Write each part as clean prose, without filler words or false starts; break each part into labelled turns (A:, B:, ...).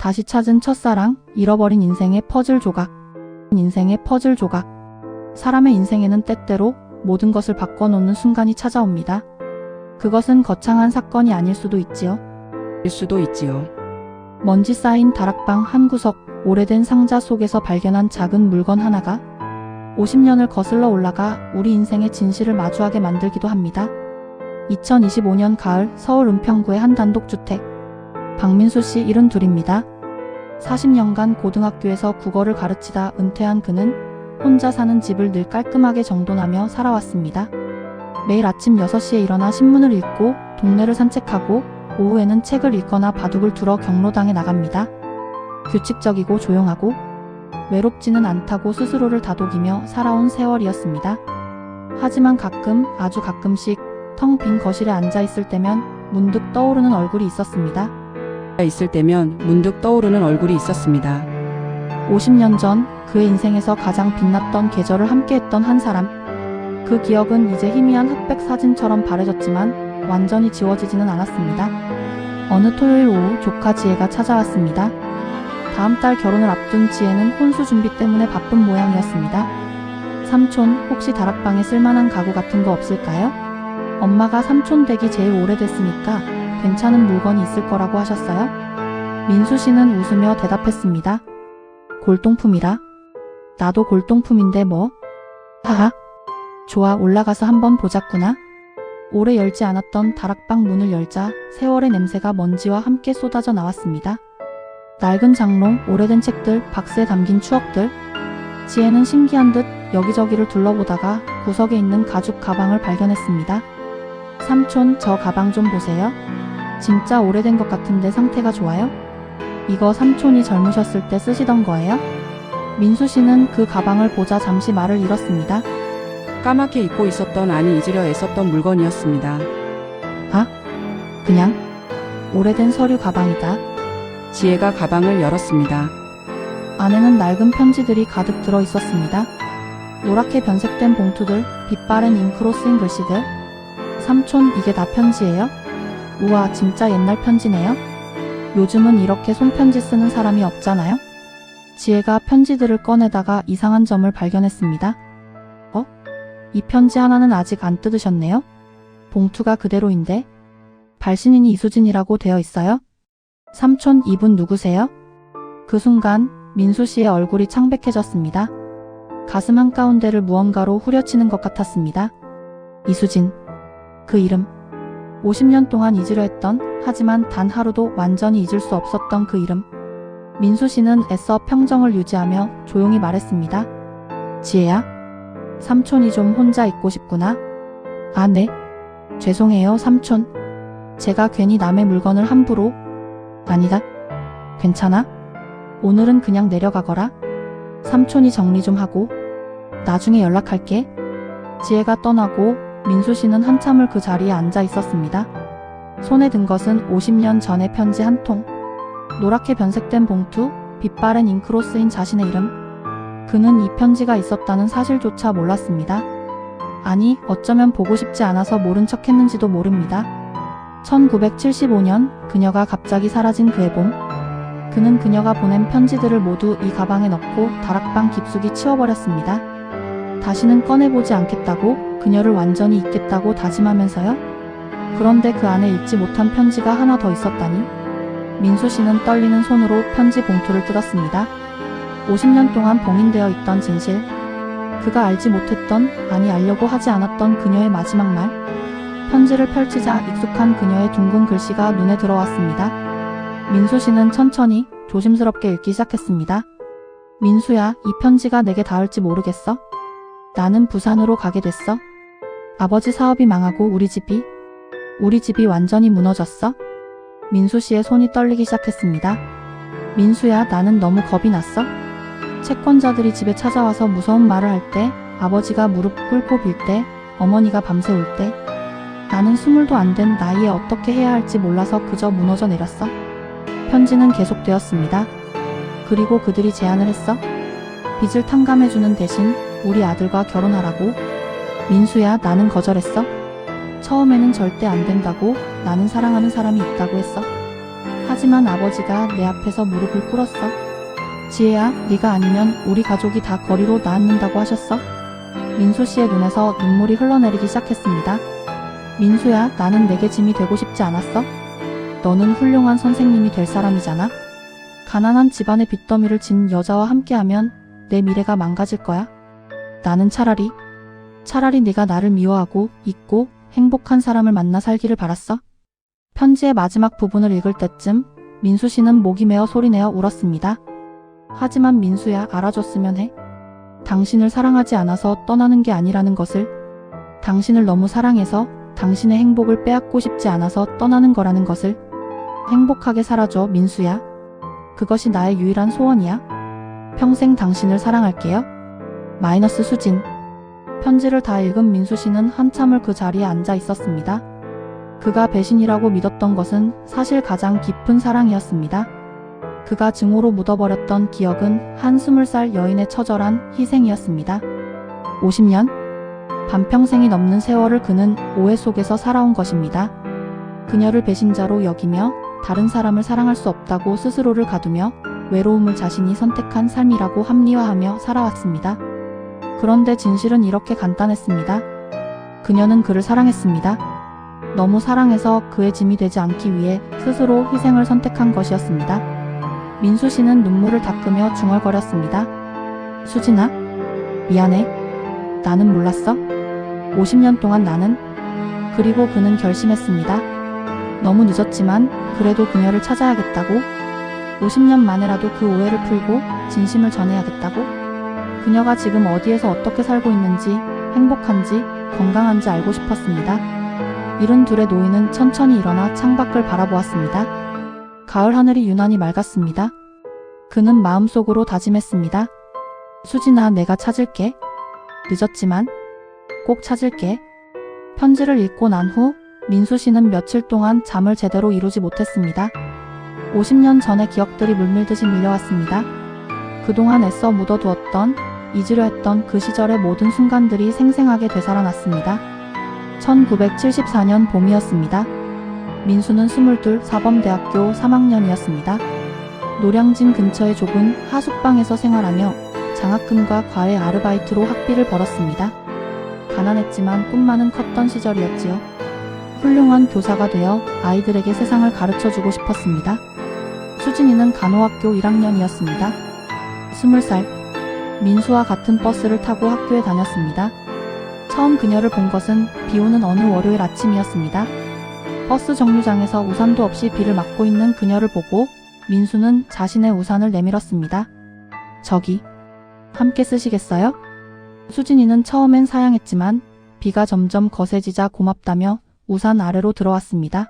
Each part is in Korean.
A: 다시 찾은 첫사랑, 잃어버린 인생의 퍼즐 조각. 인생의 퍼즐 조각. 사람의 인생에는 때때로 모든 것을 바꿔놓는 순간이 찾아옵니다. 그것은 거창한 사건이 아닐 수도 있지요.
B: 일 수도 있지요.
A: 먼지 쌓인 다락방 한 구석, 오래된 상자 속에서 발견한 작은 물건 하나가 50년을 거슬러 올라가 우리 인생의 진실을 마주하게 만들기도 합니다. 2025년 가을 서울 은평구의 한 단독주택. 박민수 씨 72입니다. 40년간 고등학교에서 국어를 가르치다 은퇴한 그는 혼자 사는 집을 늘 깔끔하게 정돈하며 살아왔습니다. 매일 아침 6시에 일어나 신문을 읽고 동네를 산책하고 오후에는 책을 읽거나 바둑을 두러 경로당에 나갑니다. 규칙적이고 조용하고 외롭지는 않다고 스스로를 다독이며 살아온 세월이었습니다. 하지만 가끔, 아주 가끔씩 텅 빈 거실에 앉아 있을 때면 문득 떠오르는 얼굴이 있었습니다. 50년 전 그의 인생에서 가장 빛났던 계절을 함께했던 한 사람. 그 기억은 이제 희미한 흑백 사진처럼 바래졌지만 완전히 지워지지는 않았습니다. 어느 토요일 오후 조카 지혜가 찾아왔습니다. 다음 달 결혼을 앞둔 지혜는 혼수 준비 때문에 바쁜 모양이었습니다. 삼촌, 혹시 다락방에 쓸만한 가구 같은 거 없을까요? 엄마가 삼촌 댁이 제일 오래됐으니까 괜찮은 물건이 있을 거라고 하셨어요. 민수 씨는 웃으며 대답했습니다. 골동품이라? 나도 골동품인데 뭐? 하하. 좋아, 올라가서 한번 보자꾸나. 오래 열지 않았던 다락방 문을 열자 세월의 냄새가 먼지와 함께 쏟아져 나왔습니다. 낡은 장롱, 오래된 책들, 박스에 담긴 추억들. 지혜는 신기한 듯 여기저기를 둘러보다가 구석에 있는 가죽 가방을 발견했습니다. 삼촌, 저 가방 좀 보세요. 진짜 오래된 것 같은데 상태가 좋아요? 이거 삼촌이 젊으셨을 때 쓰시던 거예요? 민수 씨는 그 가방을 보자 잠시 말을 잃었습니다.
B: 까맣게 잊고 있었던, 아니 잊으려 애썼던 물건이었습니다.
A: 아? 그냥 오래된 서류 가방이다.
B: 지혜가 가방을 열었습니다.
A: 안에는 낡은 편지들이 가득 들어 있었습니다. 노랗게 변색된 봉투들, 빛바랜 잉크로 쓰인 글씨들. 삼촌, 이게 다 편지예요? 우와, 진짜 옛날 편지네요. 요즘은 이렇게 손편지 쓰는 사람이 없잖아요? 지혜가 편지들을 꺼내다가 이상한 점을 발견했습니다. 이 편지 하나는 아직 안 뜯으셨네요? 봉투가 그대로인데? 발신인이 이수진이라고 되어 있어요? 삼촌, 이분 누구세요? 그 순간 민수 씨의 얼굴이 창백해졌습니다. 가슴 한가운데를 무언가로 후려치는 것 같았습니다. 이수진. 그 이름. 50년 동안 잊으려 했던, 하지만 단 하루도 완전히 잊을 수 없었던 그 이름. 민수 씨는 애써 평정을 유지하며 조용히 말했습니다. 지혜야? 삼촌이 좀 혼자 있고 싶구나. 아, 네. 죄송해요, 삼촌. 제가 괜히 남의 물건을 함부로. 아니다. 괜찮아? 오늘은 그냥 내려가거라. 삼촌이 정리 좀 하고. 나중에 연락할게. 지혜가 떠나고 민수 씨는 한참을 그 자리에 앉아 있었습니다. 손에 든 것은 50년 전의 편지 한 통. 노랗게 변색된 봉투, 빛바랜 잉크로 쓰인 자신의 이름. 그는 이 편지가 있었다는 사실조차 몰랐습니다. 아니, 어쩌면 보고 싶지 않아서 모른 척 했는지도 모릅니다. 1975년 그녀가 갑자기 사라진 그의 봄. 그는 그녀가 보낸 편지들을 모두 이 가방에 넣고 다락방 깊숙이 치워버렸습니다. 다시는 꺼내보지 않겠다고, 그녀를 완전히 잊겠다고 다짐하면서요. 그런데 그 안에 읽지 못한 편지가 하나 더 있었다니. 민수 씨는 떨리는 손으로 편지 봉투를 뜯었습니다. 50년 동안 봉인되어 있던 진실. 그가 알지 못했던, 아니 알려고 하지 않았던 그녀의 마지막 말. 편지를 펼치자 익숙한 그녀의 둥근 글씨가 눈에 들어왔습니다. 민수 씨는 천천히 조심스럽게 읽기 시작했습니다. 민수야, 이 편지가 내게 닿을지 모르겠어. 나는 부산으로 가게 됐어. 아버지 사업이 망하고 우리 집이 완전히 무너졌어. 민수 씨의 손이 떨리기 시작했습니다. 민수야, 나는 너무 겁이 났어. 채권자들이 집에 찾아와서 무서운 말을 할 때, 아버지가 무릎 꿇고 빌 때, 어머니가 밤새 울 때, 나는 20도 안 된 나이에 어떻게 해야 할지 몰라서 그저 무너져 내렸어. 편지는 계속되었습니다. 그리고 그들이 제안을 했어. 빚을 탕감해주는 대신 우리 아들과 결혼하라고. 민수야, 나는 거절했어. 처음에는 절대 안 된다고, 나는 사랑하는 사람이 있다고 했어. 하지만 아버지가 내 앞에서 무릎을 꿇었어. 지혜야, 네가 아니면 우리 가족이 다 거리로 나앉는다고 하셨어? 민수 씨의 눈에서 눈물이 흘러내리기 시작했습니다. 민수야, 나는 내게 짐이 되고 싶지 않았어? 너는 훌륭한 선생님이 될 사람이잖아? 가난한 집안의 빚더미를 진 여자와 함께하면 내 미래가 망가질 거야. 나는 차라리 네가 나를 미워하고 잊고 행복한 사람을 만나 살기를 바랐어. 편지의 마지막 부분을 읽을 때쯤 민수 씨는 목이 메어 소리내어 울었습니다. 하지만 민수야, 알아줬으면 해. 당신을 사랑하지 않아서 떠나는 게 아니라는 것을, 당신을 너무 사랑해서 당신의 행복을 빼앗고 싶지 않아서 떠나는 거라는 것을. 행복하게 살아줘, 민수야. 그것이 나의 유일한 소원이야. 평생 당신을 사랑할게요. 마이너스 수진. 편지를 다 읽은 민수 씨는 한참을 그 자리에 앉아 있었습니다. 그가 배신이라고 믿었던 것은 사실 가장 깊은 사랑이었습니다. 그가 증오로 묻어버렸던 기억은 한 20살 여인의 처절한 희생이었습니다. 50년? 반평생이 넘는 세월을 그는 오해 속에서 살아온 것입니다. 그녀를 배신자로 여기며 다른 사람을 사랑할 수 없다고 스스로를 가두며 외로움을 자신이 선택한 삶이라고 합리화하며 살아왔습니다. 그런데 진실은 이렇게 간단했습니다. 그녀는 그를 사랑했습니다. 너무 사랑해서 그의 짐이 되지 않기 위해 스스로 희생을 선택한 것이었습니다. 민수 씨는 눈물을 닦으며 중얼거렸습니다. 수진아, 미안해. 나는 몰랐어. 50년 동안 나는. 그리고 그는 결심했습니다. 너무 늦었지만 그래도 그녀를 찾아야겠다고. 50년 만에라도 그 오해를 풀고 진심을 전해야겠다고. 그녀가 지금 어디에서 어떻게 살고 있는지, 행복한지, 건강한지 알고 싶었습니다. 72의 노인은 천천히 일어나 창밖을 바라보았습니다. 가을 하늘이 유난히 맑았습니다. 그는 마음속으로 다짐했습니다. 수진아, 내가 찾을게. 늦었지만 꼭 찾을게. 편지를 읽고 난 후 민수 씨는 며칠 동안 잠을 제대로 이루지 못했습니다. 50년 전의 기억들이 물밀듯이 밀려왔습니다. 그동안 애써 묻어두었던, 잊으려 했던 그 시절의 모든 순간들이 생생하게 되살아났습니다. 1974년 봄이었습니다. 민수는 22, 사범대학교 3학년이었습니다. 노량진 근처의 좁은 하숙방에서 생활하며 장학금과 과외 아르바이트로 학비를 벌었습니다. 가난했지만 꿈만은 컸던 시절이었지요. 훌륭한 교사가 되어 아이들에게 세상을 가르쳐주고 싶었습니다. 수진이는 간호학교 1학년이었습니다. 20살, 민수와 같은 버스를 타고 학교에 다녔습니다. 처음 그녀를 본 것은 비오는 어느 월요일 아침이었습니다. 버스 정류장에서 우산도 없이 비를 맞고 있는 그녀를 보고 민수는 자신의 우산을 내밀었습니다. 저기, 함께 쓰시겠어요? 수진이는 처음엔 사양했지만 비가 점점 거세지자 고맙다며 우산 아래로 들어왔습니다.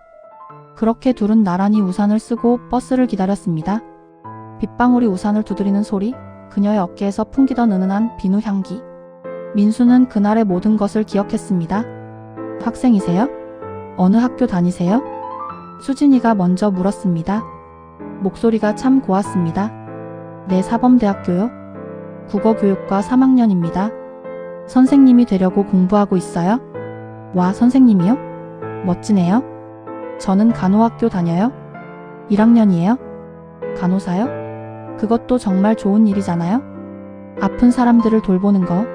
A: 그렇게 둘은 나란히 우산을 쓰고 버스를 기다렸습니다. 빗방울이 우산을 두드리는 소리, 그녀의 어깨에서 풍기던 은은한 비누 향기. 민수는 그날의 모든 것을 기억했습니다. 학생이세요? 어느 학교 다니세요? 수진이가 먼저 물었습니다. 목소리가 참 고왔습니다. 네, 사범대학교요. 국어교육과 3학년입니다. 선생님이 되려고 공부하고 있어요? 와, 선생님이요? 멋지네요. 저는 간호학교 다녀요. 1학년이에요. 간호사요? 그것도 정말 좋은 일이잖아요. 아픈 사람들을 돌보는 거.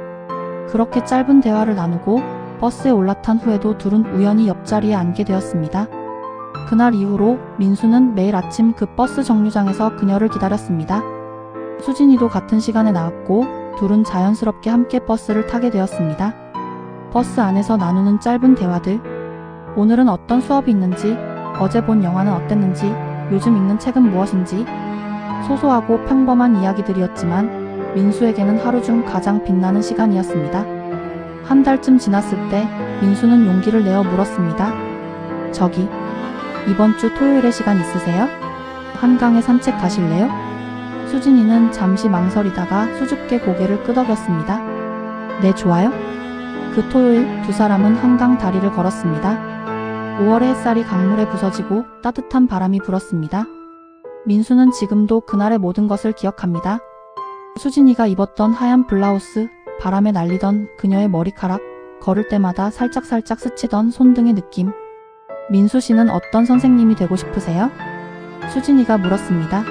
A: 그렇게 짧은 대화를 나누고 버스에 올라탄 후에도 둘은 우연히 옆자리에 앉게 되었습니다. 그날 이후로 민수는 매일 아침 그 버스 정류장에서 그녀를 기다렸습니다. 수진이도 같은 시간에 나왔고 둘은 자연스럽게 함께 버스를 타게 되었습니다. 버스 안에서 나누는 짧은 대화들, 오늘은 어떤 수업이 있는지, 어제 본 영화는 어땠는지, 요즘 읽는 책은 무엇인지, 소소하고 평범한 이야기들이었지만 민수에게는 하루 중 가장 빛나는 시간이었습니다. 한 달쯤 지났을 때 민수는 용기를 내어 물었습니다. 저기, 이번 주 토요일에 시간 있으세요? 한강에 산책 가실래요? 수진이는 잠시 망설이다가 수줍게 고개를 끄덕였습니다. 네, 좋아요. 그 토요일 두 사람은 한강 다리를 걸었습니다. 5월의 햇살이 강물에 부서지고 따뜻한 바람이 불었습니다. 민수는 지금도 그날의 모든 것을 기억합니다. 수진이가 입었던 하얀 블라우스, 바람에 날리던 그녀의 머리카락, 걸을 때마다 살짝살짝 스치던 손등의 느낌. 민수 씨는 어떤 선생님이 되고 싶으세요? 수진이가 물었습니다.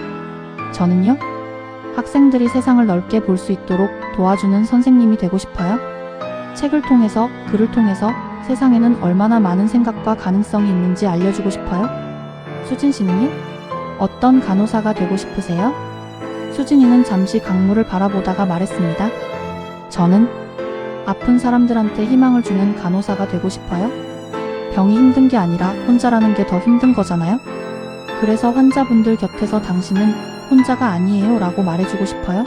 A: 저는요? 학생들이 세상을 넓게 볼 수 있도록 도와주는 선생님이 되고 싶어요. 책을 통해서, 글을 통해서 세상에는 얼마나 많은 생각과 가능성이 있는지 알려주고 싶어요. 수진 씨는요? 어떤 간호사가 되고 싶으세요? 수진이는 잠시 강물을 바라보다가 말했습니다. 저는 아픈 사람들한테 희망을 주는 간호사가 되고 싶어요. 병이 힘든 게 아니라 혼자라는 게 더 힘든 거잖아요. 그래서 환자분들 곁에서 당신은 혼자가 아니에요 라고 말해주고 싶어요.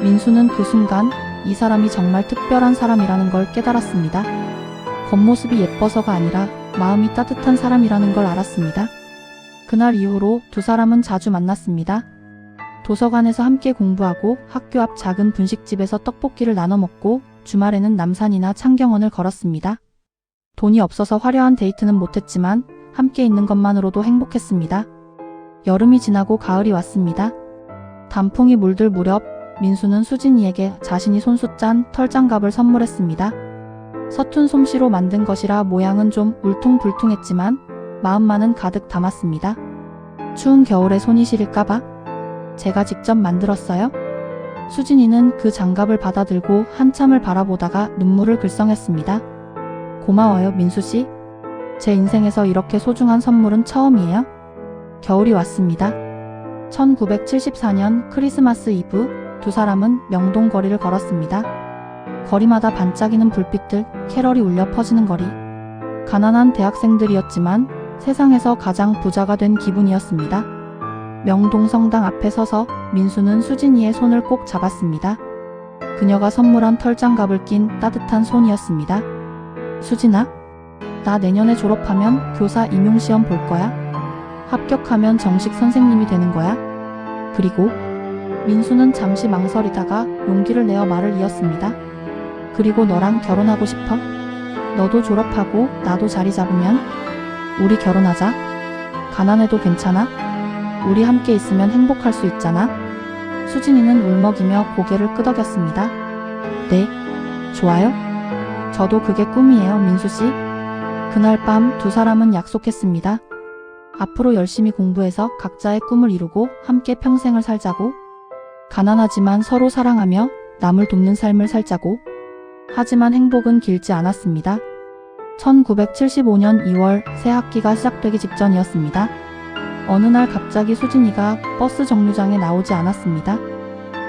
A: 민수는 그 순간 이 사람이 정말 특별한 사람이라는 걸 깨달았습니다. 겉모습이 예뻐서가 아니라 마음이 따뜻한 사람이라는 걸 알았습니다. 그날 이후로 두 사람은 자주 만났습니다. 도서관에서 함께 공부하고 학교 앞 작은 분식집에서 떡볶이를 나눠 먹고 주말에는 남산이나 창경원을 걸었습니다. 돈이 없어서 화려한 데이트는 못했지만 함께 있는 것만으로도 행복했습니다. 여름이 지나고 가을이 왔습니다. 단풍이 물들 무렵 민수는 수진이에게 자신이 손수 짠 털장갑을 선물했습니다. 서툰 솜씨로 만든 것이라 모양은 좀 울퉁불퉁했지만 마음만은 가득 담았습니다. 추운 겨울에 손이 시릴까봐 제가 직접 만들었어요. 수진이는 그 장갑을 받아들고 한참을 바라보다가 눈물을 글썽했습니다. 고마워요, 민수씨. 제 인생에서 이렇게 소중한 선물은 처음이에요. 겨울이 왔습니다. 1974년 크리스마스 이브 두 사람은 명동 거리를 걸었습니다. 거리마다 반짝이는 불빛들, 캐럴이 울려 퍼지는 거리. 가난한 대학생들이었지만 세상에서 가장 부자가 된 기분이었습니다. 명동 성당 앞에 서서 민수는 수진이의 손을 꼭 잡았습니다. 그녀가 선물한 털장갑을 낀 따뜻한 손이었습니다. 수진아, 나 내년에 졸업하면 교사 임용시험 볼 거야. 합격하면 정식 선생님이 되는 거야. 그리고 민수는 잠시 망설이다가 용기를 내어 말을 이었습니다. 그리고 너랑 결혼하고 싶어? 너도 졸업하고 나도 자리 잡으면 우리 결혼하자. 가난해도 괜찮아? 우리 함께 있으면 행복할 수 있잖아. 수진이는 울먹이며 고개를 끄덕였습니다. 네, 좋아요. 저도 그게 꿈이에요, 민수씨. 그날 밤 두 사람은 약속했습니다. 앞으로 열심히 공부해서 각자의 꿈을 이루고 함께 평생을 살자고. 가난하지만 서로 사랑하며 남을 돕는 삶을 살자고. 하지만 행복은 길지 않았습니다. 1975년 2월 새 학기가 시작되기 직전이었습니다. 어느 날 갑자기 수진이가 버스 정류장에 나오지 않았습니다.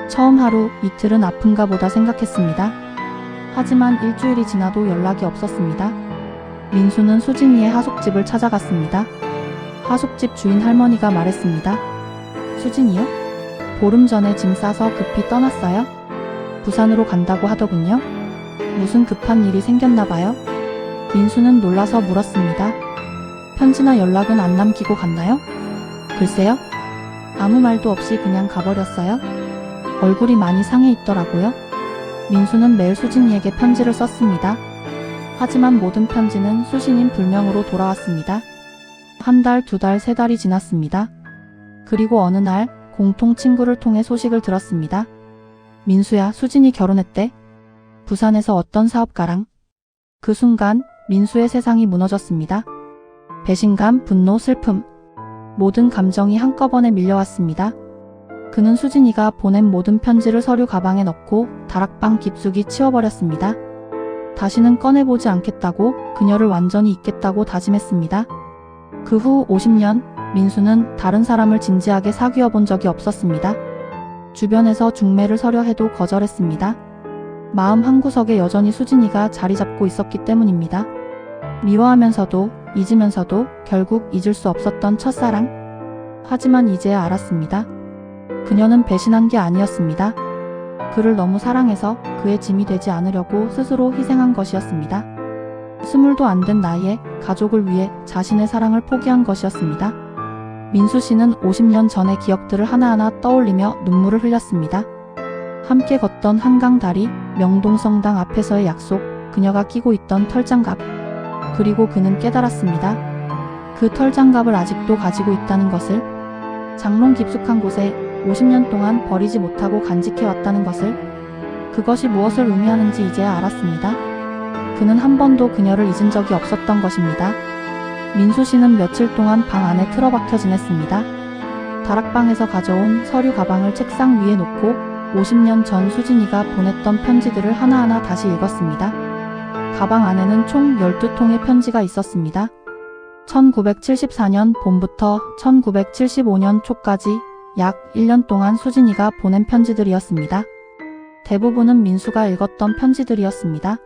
A: 처음 하루, 이틀은 아픈가 보다 생각했습니다. 하지만 일주일이 지나도 연락이 없었습니다. 민수는 수진이의 하숙집을 찾아갔습니다. 하숙집 주인 할머니가 말했습니다. 수진이요? 보름 전에 짐 싸서 급히 떠났어요. 부산으로 간다고 하더군요. 무슨 급한 일이 생겼나 봐요. 민수는 놀라서 물었습니다. 편지나 연락은 안 남기고 갔나요? 글쎄요. 아무 말도 없이 그냥 가버렸어요. 얼굴이 많이 상해 있더라고요. 민수는 매일 수진이에게 편지를 썼습니다. 하지만 모든 편지는 수신인 불명으로 돌아왔습니다. 한 달, 두 달, 세 달이 지났습니다. 그리고 어느 날 공통 친구를 통해 소식을 들었습니다. 민수야, 수진이 결혼했대. 부산에서 어떤 사업가랑. 그 순간 민수의 세상이 무너졌습니다. 배신감, 분노, 슬픔. 모든 감정이 한꺼번에 밀려왔습니다. 그는 수진이가 보낸 모든 편지를 서류 가방에 넣고 다락방 깊숙이 치워버렸습니다. 다시는 꺼내보지 않겠다고, 그녀를 완전히 잊겠다고 다짐했습니다. 그 후 50년 민수는 다른 사람을 진지하게 사귀어 본 적이 없었습니다. 주변에서 중매를 서려 해도 거절했습니다. 마음 한구석에 여전히 수진이가 자리 잡고 있었기 때문입니다. 미워하면서도 잊으면서도 결국 잊을 수 없었던 첫사랑. 하지만 이제야 알았습니다. 그녀는 배신한 게 아니었습니다. 그를 너무 사랑해서 그의 짐이 되지 않으려고 스스로 희생한 것이었습니다. 스물도 안 된 나이에 가족을 위해 자신의 사랑을 포기한 것이었습니다. 민수 씨는 50년 전의 기억들을 하나하나 떠올리며 눈물을 흘렸습니다. 함께 걷던 한강 다리, 명동 성당 앞에서의 약속, 그녀가 끼고 있던 털장갑. 그리고 그는 깨달았습니다. 그 털장갑을 아직도 가지고 있다는 것을. 장롱 깊숙한 곳에 50년 동안 버리지 못하고 간직해왔다는 것을. 그것이 무엇을 의미하는지 이제야 알았습니다. 그는 한 번도 그녀를 잊은 적이 없었던 것입니다. 민수 씨는 며칠 동안 방 안에 틀어박혀 지냈습니다. 다락방에서 가져온 서류 가방을 책상 위에 놓고 50년 전 수진이가 보냈던 편지들을 하나하나 다시 읽었습니다. 가방 안에는 총 12통의 편지가 있었습니다. 1974년 봄부터 1975년 초까지 약 1년 동안 수진이가 보낸 편지들이었습니다. 대부분은 민수가 읽었던 편지들이었습니다.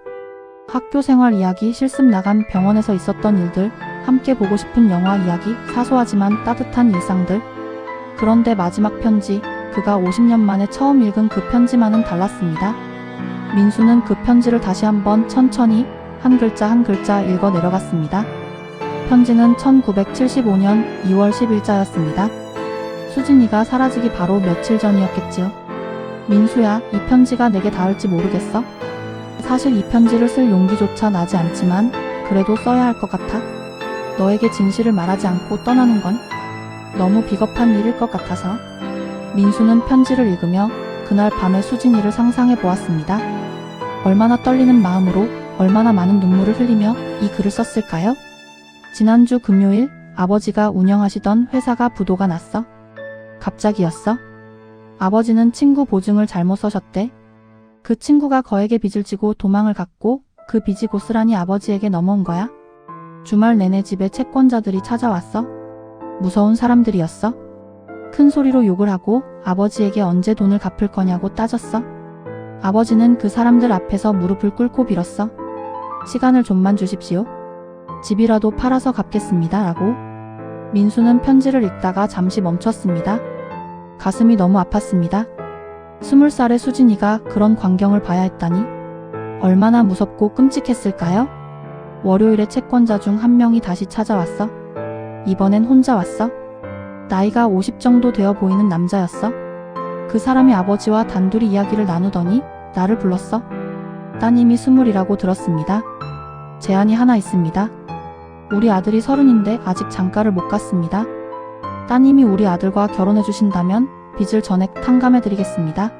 A: 학교 생활 이야기, 실습 나간 병원에서 있었던 일들, 함께 보고 싶은 영화 이야기, 사소하지만 따뜻한 일상들. 그런데 마지막 편지, 그가 50년 만에 처음 읽은 그 편지만은 달랐습니다. 민수는 그 편지를 다시 한번 천천히 한 글자 한 글자 읽어 내려갔습니다. 편지는 1975년 2월 10일자였습니다. 수진이가 사라지기 바로 며칠 전이었겠지요. 민수야, 이 편지가 내게 닿을지 모르겠어? 사실 이 편지를 쓸 용기조차 나지 않지만 그래도 써야 할 것 같아. 너에게 진실을 말하지 않고 떠나는 건 너무 비겁한 일일 것 같아서. 민수는 편지를 읽으며 그날 밤의 수진이를 상상해 보았습니다. 얼마나 떨리는 마음으로 얼마나 많은 눈물을 흘리며 이 글을 썼을까요? 지난주 금요일 아버지가 운영하시던 회사가 부도가 났어. 갑자기였어. 아버지는 친구 보증을 잘못 써셨대. 그 친구가 거액의 빚을 지고 도망을 갔고 그 빚이 고스란히 아버지에게 넘어온 거야. 주말 내내 집에 채권자들이 찾아왔어. 무서운 사람들이었어. 큰 소리로 욕을 하고 아버지에게 언제 돈을 갚을 거냐고 따졌어. 아버지는 그 사람들 앞에서 무릎을 꿇고 빌었어. 시간을 좀만 주십시오. 집이라도 팔아서 갚겠습니다. 라고. 민수는 편지를 읽다가 잠시 멈췄습니다. 가슴이 너무 아팠습니다. 20살의 수진이가 그런 광경을 봐야 했다니 얼마나 무섭고 끔찍했을까요? 월요일에 채권자 중 한 명이 다시 찾아왔어. 이번엔 혼자 왔어. 나이가 50 정도 되어 보이는 남자였어. 그 사람이 아버지와 단둘이 이야기를 나누더니 나를 불렀어. 따님이 20이라고 들었습니다. 제안이 하나 있습니다. 우리 아들이 30인데 아직 장가를 못 갔습니다. 따님이 우리 아들과 결혼해 주신다면 빚을 전액 탕감해 드리겠습니다.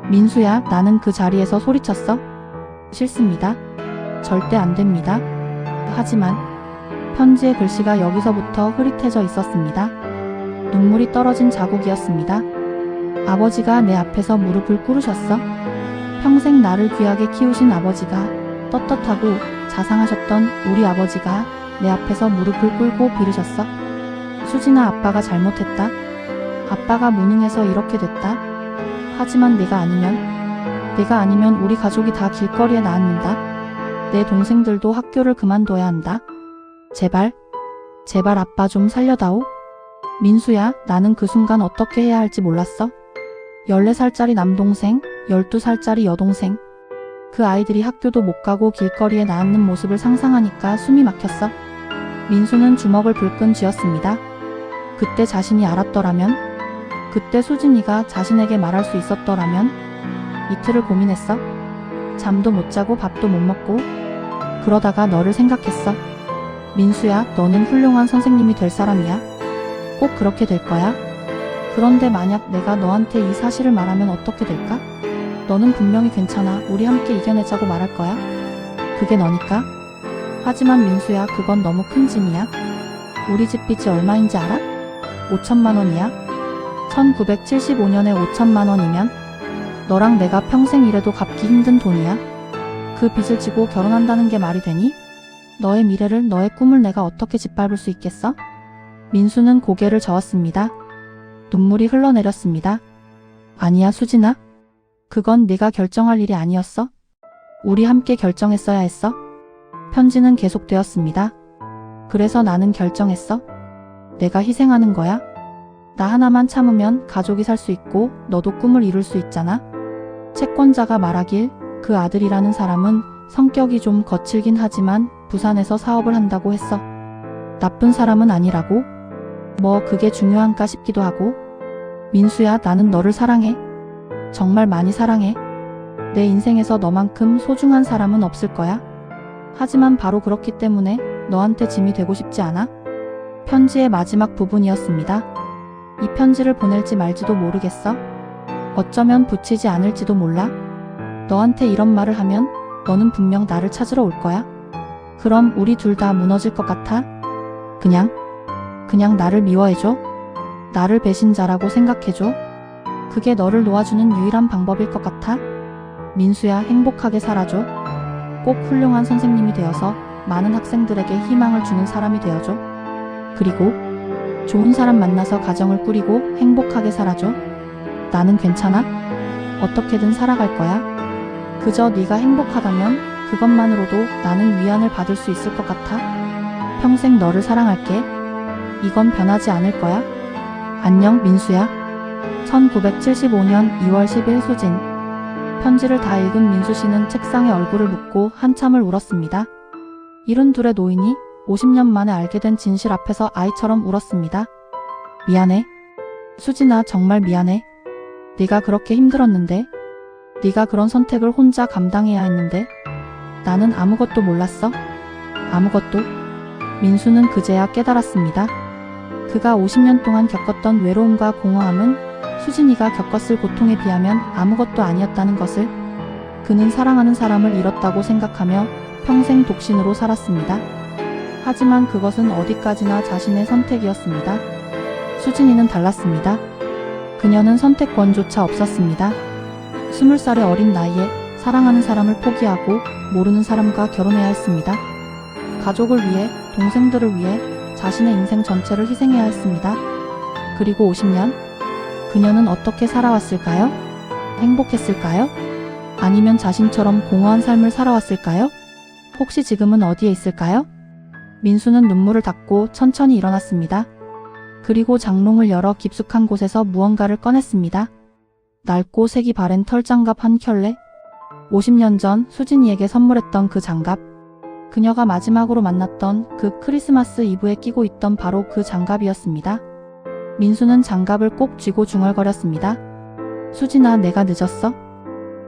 A: 민수야, 나는 그 자리에서 소리쳤어. 싫습니다. 절대 안 됩니다. 하지만 편지의 글씨가 여기서부터 흐릿해져 있었습니다. 눈물이 떨어진 자국이었습니다. 아버지가 내 앞에서 무릎을 꿇으셨어. 평생 나를 귀하게 키우신 아버지가, 떳떳하고 자상하셨던 우리 아버지가 내 앞에서 무릎을 꿇고 빌으셨어. 수진아, 아빠가 잘못했다. 아빠가 무능해서 이렇게 됐다. 하지만 내가 아니면 우리 가족이 다 길거리에 나앉는다. 내 동생들도 학교를 그만둬야 한다. 제발 아빠 좀 살려다오. 민수야, 나는 그 순간 어떻게 해야 할지 몰랐어. 14살짜리 남동생, 12살짜리 여동생. 그 아이들이 학교도 못 가고 길거리에 나앉는 모습을 상상하니까 숨이 막혔어. 민수는 주먹을 불끈 쥐었습니다. 그때 자신이 알았더라면, 그때 수진이가 자신에게 말할 수 있었더라면. 이틀을 고민했어. 잠도 못 자고 밥도 못 먹고. 그러다가 너를 생각했어. 민수야, 너는 훌륭한 선생님이 될 사람이야. 꼭 그렇게 될 거야. 그런데 만약 내가 너한테 이 사실을 말하면 어떻게 될까? 너는 분명히 괜찮아, 우리 함께 이겨내자고 말할 거야. 그게 너니까. 하지만 민수야, 그건 너무 큰 짐이야. 우리 집 빚이 얼마인지 알아? 5천만 원이야. 1975년에 5천만 원이면 너랑 내가 평생 일해도 갚기 힘든 돈이야. 그 빚을 지고 결혼한다는 게 말이 되니? 너의 미래를, 너의 꿈을 내가 어떻게 짓밟을 수 있겠어? 민수는 고개를 저었습니다. 눈물이 흘러내렸습니다. 아니야, 수진아. 그건 네가 결정할 일이 아니었어. 우리 함께 결정했어야 했어. 편지는 계속되었습니다. 그래서 나는 결정했어. 내가 희생하는 거야. 나 하나만 참으면 가족이 살 수 있고 너도 꿈을 이룰 수 있잖아. 채권자가 말하길 그 아들이라는 사람은 성격이 좀 거칠긴 하지만 부산에서 사업을 한다고 했어. 나쁜 사람은 아니라고? 뭐 그게 중요한가 싶기도 하고. 민수야, 나는 너를 사랑해. 정말 많이 사랑해. 내 인생에서 너만큼 소중한 사람은 없을 거야. 하지만 바로 그렇기 때문에 너한테 짐이 되고 싶지 않아. 편지의 마지막 부분이었습니다. 이 편지를 보낼지 말지도 모르겠어. 어쩌면 붙이지 않을지도 몰라. 너한테 이런 말을 하면 너는 분명 나를 찾으러 올 거야. 그럼 우리 둘 다 무너질 것 같아. 그냥 나를 미워해줘. 나를 배신자라고 생각해줘? 그게 너를 놓아주는 유일한 방법일 것 같아? 민수야, 행복하게 살아줘. 꼭 훌륭한 선생님이 되어서 많은 학생들에게 희망을 주는 사람이 되어줘. 그리고 좋은 사람 만나서 가정을 꾸리고 행복하게 살아줘. 나는 괜찮아? 어떻게든 살아갈 거야. 그저 네가 행복하다면 그것만으로도 나는 위안을 받을 수 있을 것 같아. 평생 너를 사랑할게. 이건 변하지 않을 거야. 안녕, 민수야. 1975년 2월 10일 수진. 편지를 다 읽은 민수 씨는 책상에 얼굴을 묻고 한참을 울었습니다. 72의 노인이 50년 만에 알게 된 진실 앞에서 아이처럼 울었습니다. 미안해. 수진아, 정말 미안해. 네가 그렇게 힘들었는데, 네가 그런 선택을 혼자 감당해야 했는데, 나는 아무것도 몰랐어. 아무것도. 민수는 그제야 깨달았습니다. 그가 50년 동안 겪었던 외로움과 공허함은 수진이가 겪었을 고통에 비하면 아무것도 아니었다는 것을. 그는 사랑하는 사람을 잃었다고 생각하며 평생 독신으로 살았습니다. 하지만 그것은 어디까지나 자신의 선택이었습니다. 수진이는 달랐습니다. 그녀는 선택권조차 없었습니다. 20살의 어린 나이에 사랑하는 사람을 포기하고 모르는 사람과 결혼해야 했습니다. 가족을 위해, 동생들을 위해 자신의 인생 전체를 희생해야 했습니다. 그리고 50년? 그녀는 어떻게 살아왔을까요? 행복했을까요? 아니면 자신처럼 공허한 삶을 살아왔을까요? 혹시 지금은 어디에 있을까요? 민수는 눈물을 닦고 천천히 일어났습니다. 그리고 장롱을 열어 깊숙한 곳에서 무언가를 꺼냈습니다. 낡고 색이 바랜 털장갑 한 켤레. 50년 전 수진이에게 선물했던 그 장갑. 그녀가 마지막으로 만났던 그 크리스마스 이브에 끼고 있던 바로 그 장갑이었습니다. 민수는 장갑을 꼭 쥐고 중얼거렸습니다. 수진아, 내가 늦었어?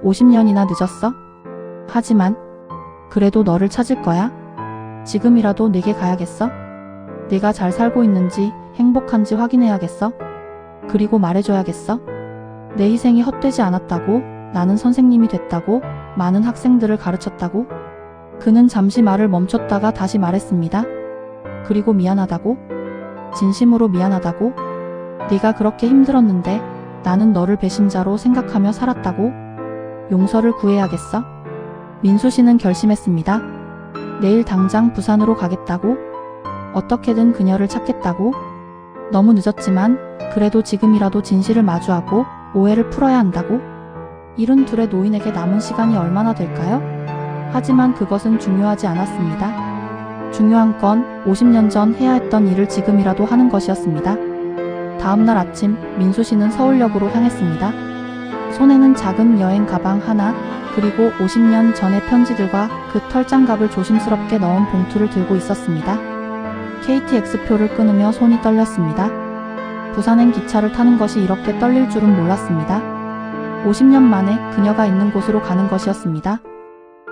A: 50년이나 늦었어? 하지만 그래도 너를 찾을 거야. 지금이라도 내게 가야겠어. 내가 잘 살고 있는지 행복한지 확인해야겠어. 그리고 말해줘야겠어. 내 희생이 헛되지 않았다고, 나는 선생님이 됐다고, 많은 학생들을 가르쳤다고. 그는 잠시 말을 멈췄다가 다시 말했습니다. 그리고 미안하다고. 진심으로 미안하다고. 네가 그렇게 힘들었는데 나는 너를 배신자로 생각하며 살았다고. 용서를 구해야겠어. 민수 씨는 결심했습니다. 내일 당장 부산으로 가겠다고. 어떻게든 그녀를 찾겠다고. 너무 늦었지만 그래도 지금이라도 진실을 마주하고 오해를 풀어야 한다고. 72의 노인에게 남은 시간이 얼마나 될까요? 하지만 그것은 중요하지 않았습니다. 중요한 건 50년 전 해야 했던 일을 지금이라도 하는 것이었습니다. 다음날 아침 민수 씨는 서울역으로 향했습니다. 손에는 작은 여행 가방 하나, 그리고 50년 전의 편지들과 그 털장갑을 조심스럽게 넣은 봉투를 들고 있었습니다. KTX표를 끊으며 손이 떨렸습니다. 부산행 기차를 타는 것이 이렇게 떨릴 줄은 몰랐습니다. 50년 만에 그녀가 있는 곳으로 가는 것이었습니다.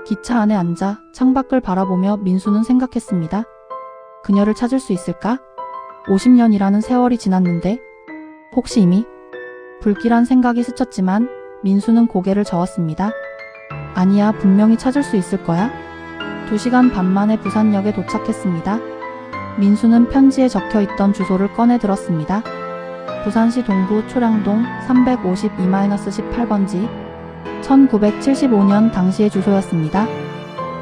A: 기차 안에 앉아 창밖을 바라보며 민수는 생각했습니다. 그녀를 찾을 수 있을까? 50년이라는 세월이 지났는데 혹시 이미? 불길한 생각이 스쳤지만 민수는 고개를 저었습니다. 아니야, 분명히 찾을 수 있을 거야. 2시간 반 만에 부산역에 도착했습니다. 민수는 편지에 적혀있던 주소를 꺼내 들었습니다. 부산시 동구 초량동 352-18번지. 1975년 당시의 주소였습니다.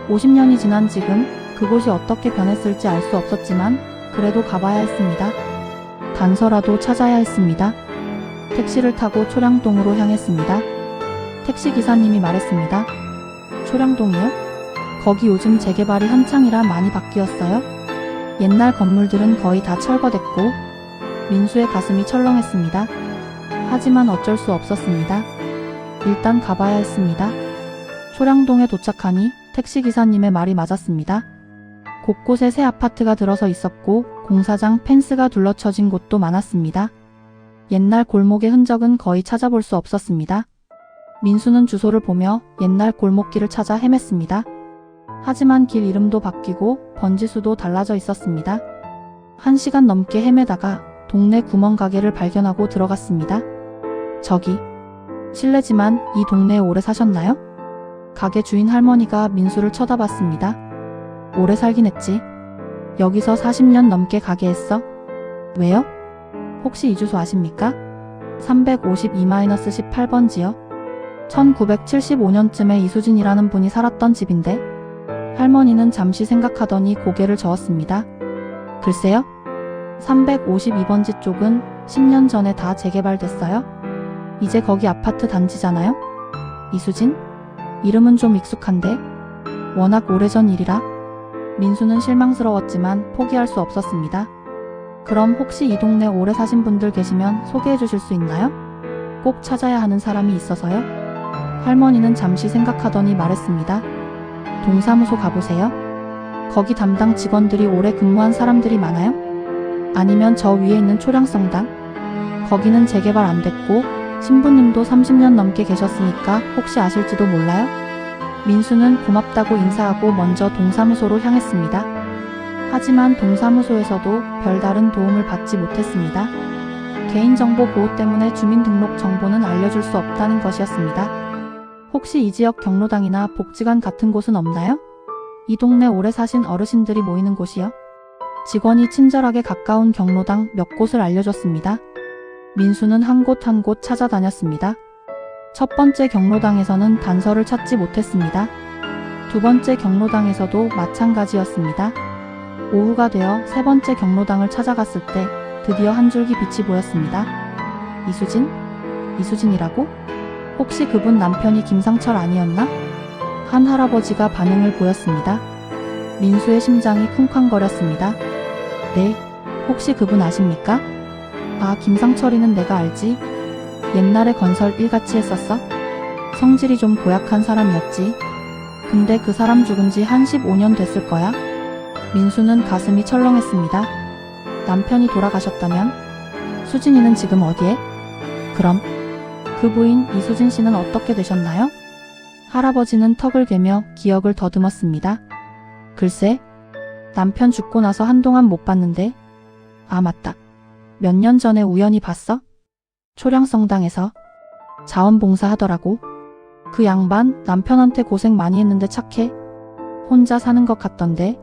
A: 50년이 지난 지금 그곳이 어떻게 변했을지 알 수 없었지만 그래도 가봐야 했습니다. 단서라도 찾아야 했습니다. 택시를 타고 초량동으로 향했습니다. 택시기사님이 말했습니다. 초량동이요? 거기 요즘 재개발이 한창이라 많이 바뀌었어요. 옛날 건물들은 거의 다 철거됐고. 민수의 가슴이 철렁했습니다. 하지만 어쩔 수 없었습니다. 일단 가봐야 했습니다. 초량동에 도착하니 택시기사님의 말이 맞았습니다. 곳곳에 새 아파트가 들어서 있었고 공사장 펜스가 둘러쳐진 곳도 많았습니다. 옛날 골목의 흔적은 거의 찾아볼 수 없었습니다. 민수는 주소를 보며 옛날 골목길을 찾아 헤맸습니다. 하지만 길 이름도 바뀌고 번지수도 달라져 있었습니다. 1시간 넘게 헤매다가 동네 구멍가게를 발견하고 들어갔습니다. 저기, 실례지만 이 동네에 오래 사셨나요? 가게 주인 할머니가 민수를 쳐다봤습니다. 오래 살긴 했지. 여기서 40년 넘게 가게 했어. 왜요? 혹시 이 주소 아십니까? 352-18번지요. 1975년쯤에 이수진이라는 분이 살았던 집인데 할머니는 잠시 생각하더니 고개를 저었습니다. 글쎄요. 352번지 쪽은 10년 전에 다 재개발됐어요. 이제 거기 아파트 단지잖아요. 이수진? 이름은 좀 익숙한데 워낙 오래전 일이라 민수는 실망스러웠지만 포기할 수 없었습니다. 그럼 혹시 이 동네 오래 사신 분들 계시면 소개해 주실 수 있나요? 꼭 찾아야 하는 사람이 있어서요. 할머니는 잠시 생각하더니 말했습니다. 동사무소 가보세요. 거기 담당 직원들이 오래 근무한 사람들이 많아요? 아니면 저 위에 있는 초량성당? 거기는 재개발 안 됐고 신부님도 30년 넘게 계셨으니까 혹시 아실지도 몰라요? 민수는 고맙다고 인사하고 먼저 동사무소로 향했습니다. 하지만 동사무소에서도 별다른 도움을 받지 못했습니다. 개인정보 보호 때문에 주민등록 정보는 알려줄 수 없다는 것이었습니다. 혹시 이 지역 경로당이나 복지관 같은 곳은 없나요? 이 동네 오래 사신 어르신들이 모이는 곳이요? 직원이 친절하게 가까운 경로당 몇 곳을 알려줬습니다. 민수는 한 곳 한 곳 찾아다녔습니다. 첫 번째 경로당에서는 단서를 찾지 못했습니다. 두 번째 경로당에서도 마찬가지였습니다. 오후가 되어 세 번째 경로당을 찾아갔을 때 드디어 한 줄기 빛이 보였습니다. 이수진? 이수진이라고? 혹시 그분 남편이 김상철 아니었나? 한 할아버지가 반응을 보였습니다. 민수의 심장이 쿵쾅거렸습니다. 네, 혹시 그분 아십니까? 아, 김상철이는 내가 알지. 옛날에 건설 일같이 했었어? 성질이 좀 고약한 사람이었지. 근데 그 사람 죽은 지 한 15년 됐을 거야. 민수는 가슴이 철렁했습니다. 남편이 돌아가셨다면? 수진이는 지금 어디에? 그럼 그 부인 이수진 씨는 어떻게 되셨나요? 할아버지는 턱을 괴며 기억을 더듬었습니다. 글쎄, 남편 죽고 나서 한동안 못 봤는데. 아, 맞다. 몇 년 전에 우연히 봤어? 초량성당에서 자원봉사 하더라고. 그 양반 남편한테 고생 많이 했는데 착해. 혼자 사는 것 같던데.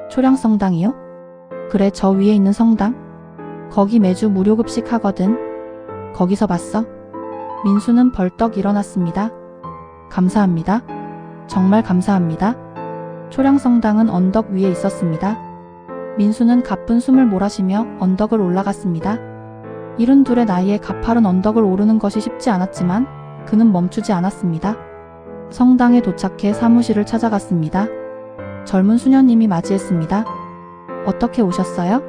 A: 초량성당이요? 그래, 저 위에 있는 성당. 거기 매주 무료급식 하거든. 거기서 봤어? 민수는 벌떡 일어났습니다. 감사합니다. 정말 감사합니다. 초량성당은 언덕 위에 있었습니다. 민수는 가쁜 숨을 몰아쉬며 언덕을 올라갔습니다. 72의 나이에 가파른 언덕을 오르는 것이 쉽지 않았지만 그는 멈추지 않았습니다. 성당에 도착해 사무실을 찾아갔습니다. 젊은 수녀님이 맞이했습니다. 어떻게 오셨어요?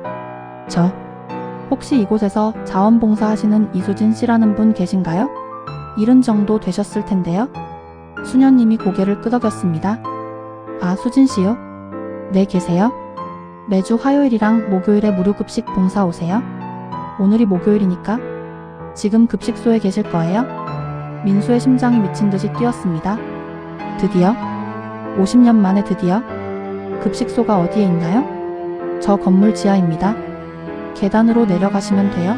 A: 혹시 이곳에서 자원봉사 하시는 이수진 씨라는 분 계신가요? 70 정도 되셨을 텐데요. 수녀님이 고개를 끄덕였습니다. 아, 수진 씨요? 네, 계세요? 매주 화요일이랑 목요일에 무료급식 봉사 오세요? 오늘이 목요일이니까? 지금 급식소에 계실 거예요? 민수의 심장이 미친 듯이 뛰었습니다. 드디어? 50년 만에 드디어? 급식소가 어디에 있나요? 저 건물 지하입니다. 계단으로 내려가시면 돼요.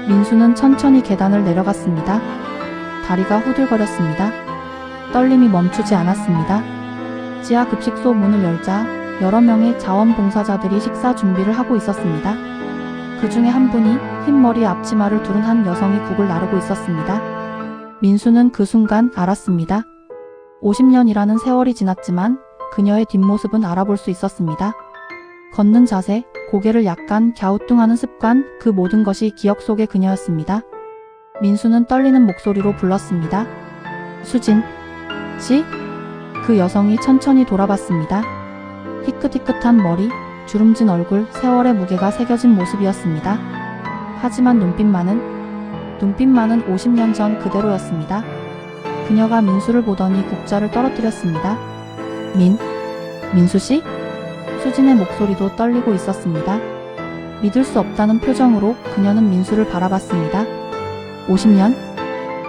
A: 민수는 천천히 계단을 내려갔습니다. 다리가 후들거렸습니다. 떨림이 멈추지 않았습니다. 지하 급식소 문을 열자 여러 명의 자원봉사자들이 식사 준비를 하고 있었습니다. 그 중에 한 분이 흰머리 앞치마를 두른 한 여성이 국을 나르고 있었습니다. 민수는 그 순간 알았습니다. 50년이라는 세월이 지났지만 그녀의 뒷모습은 알아볼 수 있었습니다. 걷는 자세, 고개를 약간 갸우뚱하는 습관, 그 모든 것이 기억 속의 그녀였습니다. 민수는 떨리는 목소리로 불렀습니다. 수진 씨? 그 여성이 천천히 돌아봤습니다. 희끗희끗한 머리, 주름진 얼굴, 세월의 무게가 새겨진 모습이었습니다. 하지만 눈빛만은 50년 전 그대로였습니다. 그녀가 민수를 보더니 국자를 떨어뜨렸습니다. 민수씨? 수진의 목소리도 떨리고 있었습니다. 믿을 수 없다는 표정으로 그녀는 민수를 바라봤습니다. 50년?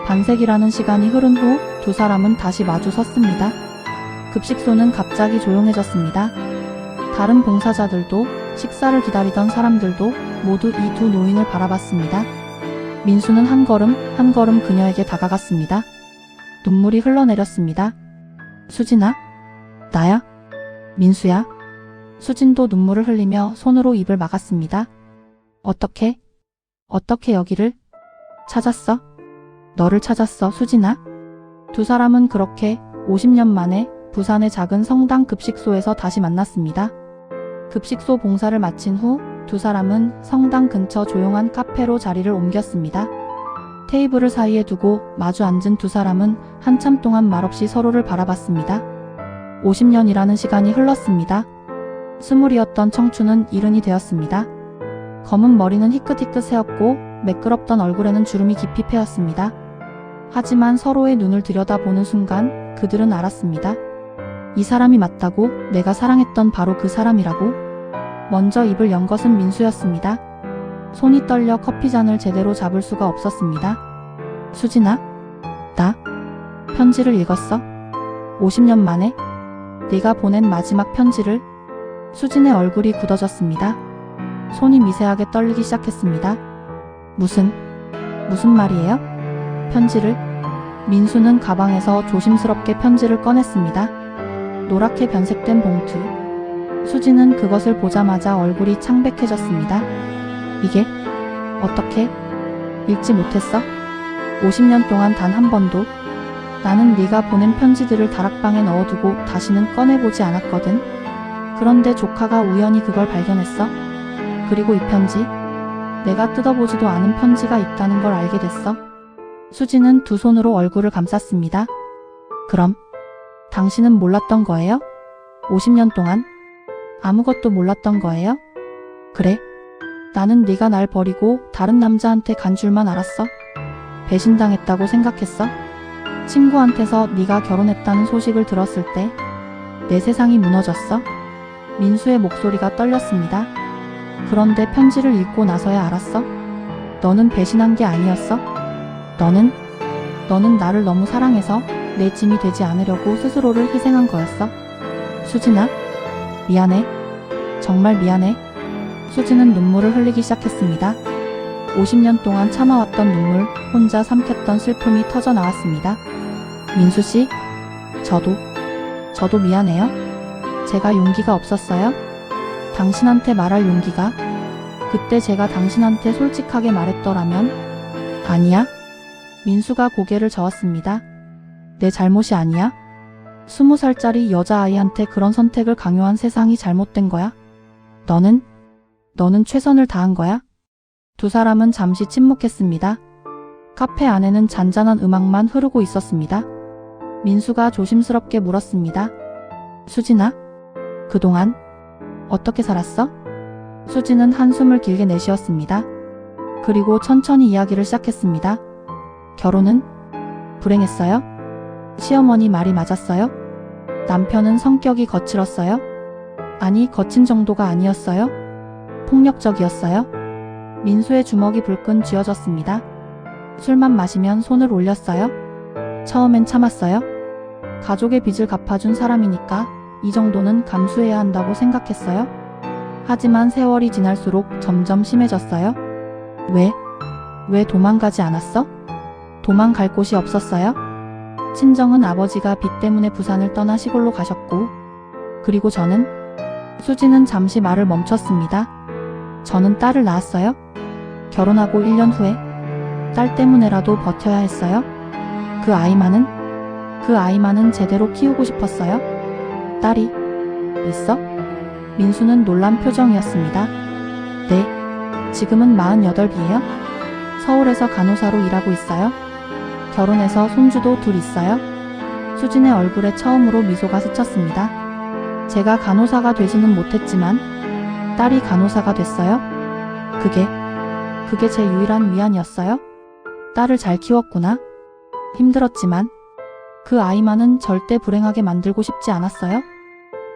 A: 반세기라는 시간이 흐른 후 두 사람은 다시 마주 섰습니다. 급식소는 갑자기 조용해졌습니다. 다른 봉사자들도 식사를 기다리던 사람들도 모두 이 두 노인을 바라봤습니다. 민수는 한 걸음 한 걸음 그녀에게 다가갔습니다. 눈물이 흘러내렸습니다. 수진아? 나야? 민수야? 수진도 눈물을 흘리며 손으로 입을 막았습니다. 어떻게? 어떻게 여기를 찾았어? 너를 찾았어, 수진아? 두 사람은 그렇게 50년 만에 부산의 작은 성당 급식소에서 다시 만났습니다. 급식소 봉사를 마친 후 두 사람은 성당 근처 조용한 카페로 자리를 옮겼습니다. 테이블을 사이에 두고 마주 앉은 두 사람은 한참 동안 말없이 서로를 바라봤습니다. 50년이라는 시간이 흘렀습니다. 스물이었던 청춘은 이른이 되었습니다. 검은 머리는 희끗희끗 새었고 매끄럽던 얼굴에는 주름이 깊이 패였습니다. 하지만 서로의 눈을 들여다보는 순간 그들은 알았습니다. 이 사람이 맞다고, 내가 사랑했던 바로 그 사람이라고. 먼저 입을 연 것은 민수였습니다. 손이 떨려 커피잔을 제대로 잡을 수가 없었습니다. 수진아, 나 편지를 읽었어. 50년 만에 네가 보낸 마지막 편지를. 수진의 얼굴이 굳어졌습니다. 손이 미세하게 떨리기 시작했습니다. 무슨 말이에요? 편지를? 민수는 가방에서 조심스럽게 편지를 꺼냈습니다. 노랗게 변색된 봉투. 수진은 그것을 보자마자 얼굴이 창백해졌습니다. 이게 어떻게 읽지 못했어? 50년 동안 단 한 번도 나는 네가 보낸 편지들을 다락방에 넣어두고 다시는 꺼내보지 않았거든. 그런데 조카가 우연히 그걸 발견했어. 그리고 이 편지, 내가 뜯어보지도 않은 편지가 있다는 걸 알게 됐어. 수진은 두 손으로 얼굴을 감쌌습니다. 그럼 당신은 몰랐던 거예요? 50년 동안 아무것도 몰랐던 거예요? 그래, 나는 네가 날 버리고 다른 남자한테 간 줄만 알았어. 배신당했다고 생각했어. 친구한테서 네가 결혼했다는 소식을 들었을 때 내 세상이 무너졌어. 민수의 목소리가 떨렸습니다. 그런데 편지를 읽고 나서야 알았어. 너는 배신한 게 아니었어. 너는 나를 너무 사랑해서 내 짐이 되지 않으려고 스스로를 희생한 거였어. 수진아, 미안해. 정말 미안해. 수진은 눈물을 흘리기 시작했습니다. 50년 동안 참아왔던 눈물, 혼자 삼켰던 슬픔이 터져 나왔습니다. 민수 씨, 저도 미안해요. 제가 용기가 없었어요. 당신한테 말할 용기가. 그때 제가 당신한테 솔직하게 말했더라면. 아니야. 민수가 고개를 저었습니다. 내 잘못이 아니야. 20살짜리 여자아이한테 그런 선택을 강요한 세상이 잘못된 거야. 너는 최선을 다한 거야. 두 사람은 잠시 침묵했습니다. 카페 안에는 잔잔한 음악만 흐르고 있었습니다. 민수가 조심스럽게 물었습니다. 수진아, 그동안 어떻게 살았어? 수진은 한숨을 길게 내쉬었습니다. 그리고 천천히 이야기를 시작했습니다. 결혼은 불행했어요? 시어머니 말이 맞았어요? 남편은 성격이 거칠었어요? 아니, 거친 정도가 아니었어요? 폭력적이었어요? 민수의 주먹이 불끈 쥐어졌습니다. 술만 마시면 손을 올렸어요? 처음엔 참았어요? 가족의 빚을 갚아준 사람이니까 이 정도는 감수해야 한다고 생각했어요? 하지만 세월이 지날수록 점점 심해졌어요? 왜 도망가지 않았어? 도망갈 곳이 없었어요? 친정은 아버지가 빚 때문에 부산을 떠나 시골로 가셨고, 그리고 수진은 잠시 말을 멈췄습니다. 저는 딸을 낳았어요? 결혼하고 1년 후에 딸 때문에라도 버텨야 했어요? 그 아이만은 제대로 키우고 싶었어요? 딸이 있어? 민수는 놀란 표정이었습니다. 네, 지금은 48이에요. 서울에서 간호사로 일하고 있어요. 결혼해서 손주도 둘 있어요. 수진의 얼굴에 처음으로 미소가 스쳤습니다. 제가 간호사가 되지는 못했지만 딸이 간호사가 됐어요. 그게 제 유일한 위안이었어요. 딸을 잘 키웠구나. 힘들었지만 그 아이만은 절대 불행하게 만들고 싶지 않았어요.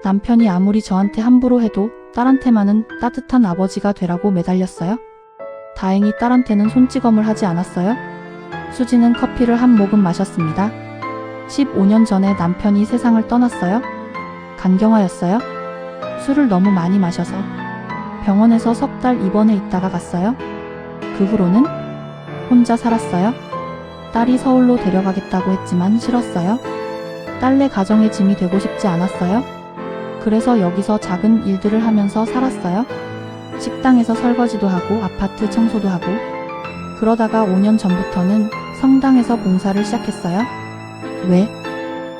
A: 남편이 아무리 저한테 함부로 해도 딸한테만은 따뜻한 아버지가 되라고 매달렸어요. 다행히 딸한테는 손찌검을 하지 않았어요. 수지는 커피를 한 모금 마셨습니다. 15년 전에 남편이 세상을 떠났어요. 간경화였어요. 술을 너무 많이 마셔서 병원에서 석 달 입원해 있다가 갔어요. 그 후로는 혼자 살았어요. 딸이 서울로 데려가겠다고 했지만 싫었어요. 딸내 가정의 짐이 되고 싶지 않았어요. 그래서 여기서 작은 일들을 하면서 살았어요. 식당에서 설거지도 하고 아파트 청소도 하고 그러다가 5년 전부터는 성당에서 봉사를 시작했어요. 왜?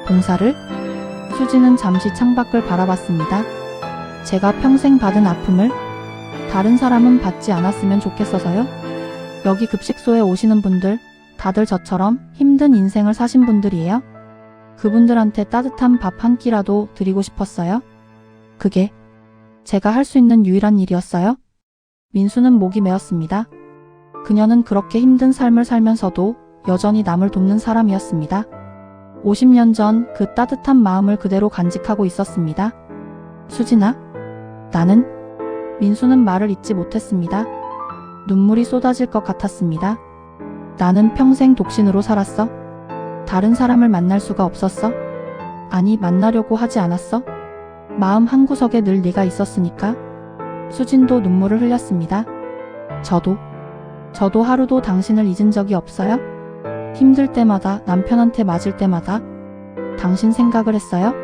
A: 봉사를? 수지는 잠시 창밖을 바라봤습니다. 제가 평생 받은 아픔을 다른 사람은 받지 않았으면 좋겠어서요. 여기 급식소에 오시는 분들 다들 저처럼 힘든 인생을 사신 분들이에요. 그분들한테 따뜻한 밥 한 끼라도 드리고 싶었어요. 그게 제가 할 수 있는 유일한 일이었어요. 민수는 목이 메었습니다. 그녀는 그렇게 힘든 삶을 살면서도 여전히 남을 돕는 사람이었습니다. 50년 전 그 따뜻한 마음을 그대로 간직하고 있었습니다. 수진아, 나는? 민수는 말을 잇지 못했습니다. 눈물이 쏟아질 것 같았습니다. 나는 평생 독신으로 살았어? 다른 사람을 만날 수가 없었어? 아니, 만나려고 하지 않았어? 마음 한구석에 늘 네가 있었으니까. 수진도 눈물을 흘렸습니다. 저도 하루도 당신을 잊은 적이 없어요? 힘들 때마다, 남편한테 맞을 때마다 당신 생각을 했어요?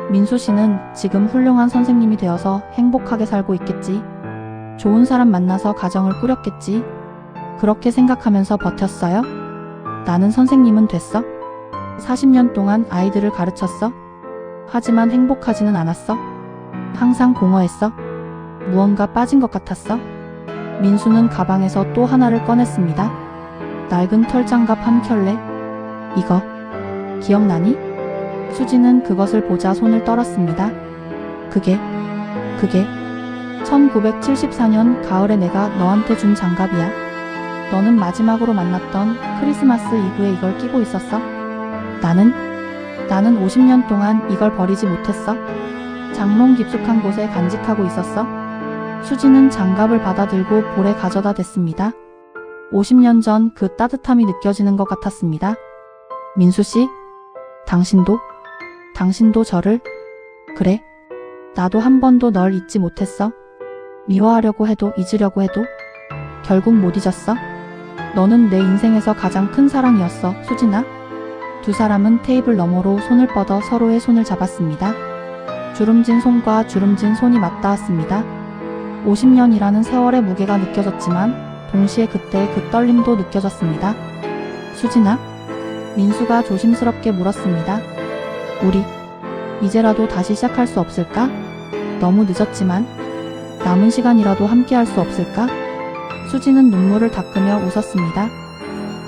A: 민수 씨는 지금 훌륭한 선생님이 되어서 행복하게 살고 있겠지. 좋은 사람 만나서 가정을 꾸렸겠지. 그렇게 생각하면서 버텼어요? 나는 선생님은 됐어? 40년 동안 아이들을 가르쳤어? 하지만 행복하지는 않았어? 항상 공허했어? 무언가 빠진 것 같았어? 민수는 가방에서 또 하나를 꺼냈습니다. 낡은 털장갑 한 켤레. 이거 기억나니? 수지는 그것을 보자 손을 떨었습니다. 그게 1974년 가을에 내가 너한테 준 장갑이야. 너는 마지막으로 만났던 크리스마스 이브에 이걸 끼고 있었어. 나는 50년 동안 이걸 버리지 못했어. 장롱 깊숙한 곳에 간직하고 있었어. 수지는 장갑을 받아들고 볼에 가져다 댔습니다. 50년 전 그 따뜻함이 느껴지는 것 같았습니다. 민수씨, 당신도 저를? 그래, 나도 한 번도 널 잊지 못했어. 미워하려고 해도 잊으려고 해도 결국 못 잊었어. 너는 내 인생에서 가장 큰 사랑이었어, 수진아. 두 사람은 테이블 너머로 손을 뻗어 서로의 손을 잡았습니다. 주름진 손과 주름진 손이 맞닿았습니다. 50년이라는 세월의 무게가 느껴졌지만 동시에 그때의 그 떨림도 느껴졌습니다. 수진아? 민수가 조심스럽게 물었습니다. 우리 이제라도 다시 시작할 수 없을까? 너무 늦었지만 남은 시간이라도 함께할 수 없을까? 수지는 눈물을 닦으며 웃었습니다.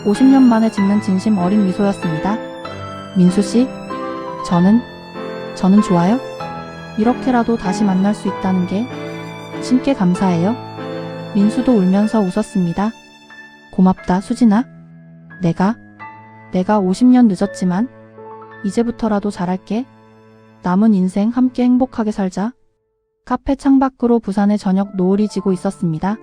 A: 50년 만에 짓는 진심 어린 미소였습니다. 민수씨, 저는 좋아요. 이렇게라도 다시 만날 수 있다는 게 신께 감사해요. 민수도 울면서 웃었습니다. 고맙다, 수진아. 내가 50년 늦었지만 이제부터라도 잘할게. 남은 인생 함께 행복하게 살자. 카페 창밖으로 부산의 저녁 노을이 지고 있었습니다.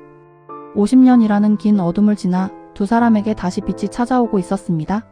A: 50년이라는 긴 어둠을 지나 두 사람에게 다시 빛이 찾아오고 있었습니다.